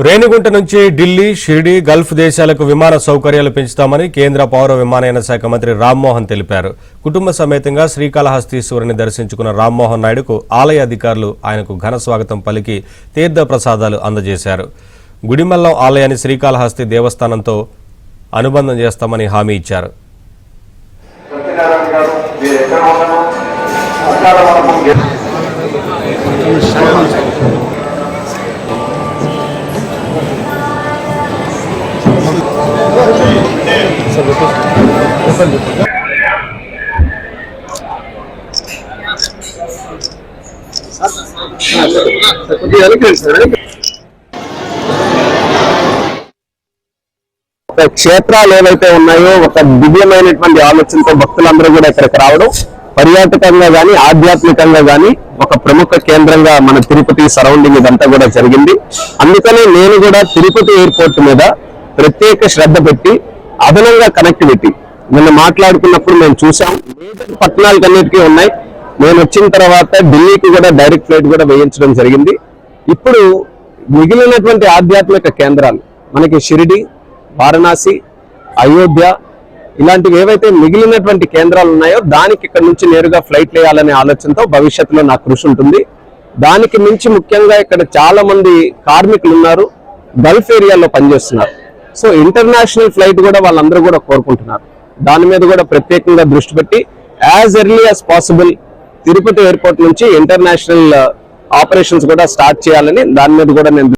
రేణిగుంట నుంచి ఢిల్లీ, షిరిడి, గల్ఫ్ దేశాలకు విమాన సౌకర్యాలు పెంచుతామని కేంద్ర పౌర విమానయాన శాఖ మంత్రి రామ్మోహన్ తెలిపారు. కుటుంబ సమేతంగా శ్రీకాళహస్తీశ్వరుని దర్శించుకున్న రామ్మోహన్ నాయుడుకు ఆలయ అధికారులు ఆయనకు ఘన స్వాగతం పలికి తీర్థ ప్రసాదాలు అందజేశారు. గుడిమల్లం ఆలయాన్ని శ్రీకాళహస్తి దేవస్థానంతో అనుబంధం చేస్తామని హామీ ఇచ్చారు. క్షేత్రాలు ఏవైతే ఉన్నాయో ఒక దివ్యమైనటువంటి ఆలోచనతో భక్తులందరూ కూడా ఇక్కడికి రావడం, పర్యాటకంగా గానీ ఆధ్యాత్మికంగా గానీ ఒక ప్రముఖ కేంద్రంగా మన తిరుపతి సరౌండింగ్ ఇదంతా కూడా జరిగింది. అందుకనే నేను కూడా తిరుపతి ఎయిర్పోర్ట్ మీద ప్రత్యేక శ్రద్ధ పెట్టి అదనంగా కనెక్టివిటీ నిన్న మాట్లాడుకున్నప్పుడు మేము చూసాం. మేజర్ పట్టణాలకన్నిటికీ ఉన్నాయి. నేను వచ్చిన తర్వాత ఢిల్లీకి కూడా డైరెక్ట్ ఫ్లైట్ కూడా వేయించడం జరిగింది. ఇప్పుడు మిగిలినటువంటి ఆధ్యాత్మిక కేంద్రాలు మనకి షిరిడి, వారణాసి, అయోధ్య ఇలాంటివి ఏవైతే మిగిలినటువంటి కేంద్రాలు ఉన్నాయో దానికి ఇక్కడ నుంచి నేరుగా ఫ్లైట్ వేయాలనే ఆలోచనతో భవిష్యత్తులో నా కృషి ఉంటుంది. దానికి మించి ముఖ్యంగా ఇక్కడ చాలా మంది కార్మికులు ఉన్నారు, గల్ఫ్ ఏరియాలో పనిచేస్తున్నారు. సో ఇంటర్నేషనల్ ఫ్లైట్ కూడా వాళ్ళందరూ కూడా కోరుకుంటున్నారు. దాని మీద కూడా ప్రత్యేకంగా దృష్టి పెట్టి as early as possible Tirupati airport నుంచి ఇంటర్నేషనల్ ఆపరేషన్స్ కూడా స్టార్ట్ చేయాలని దాని మీద కూడా నేను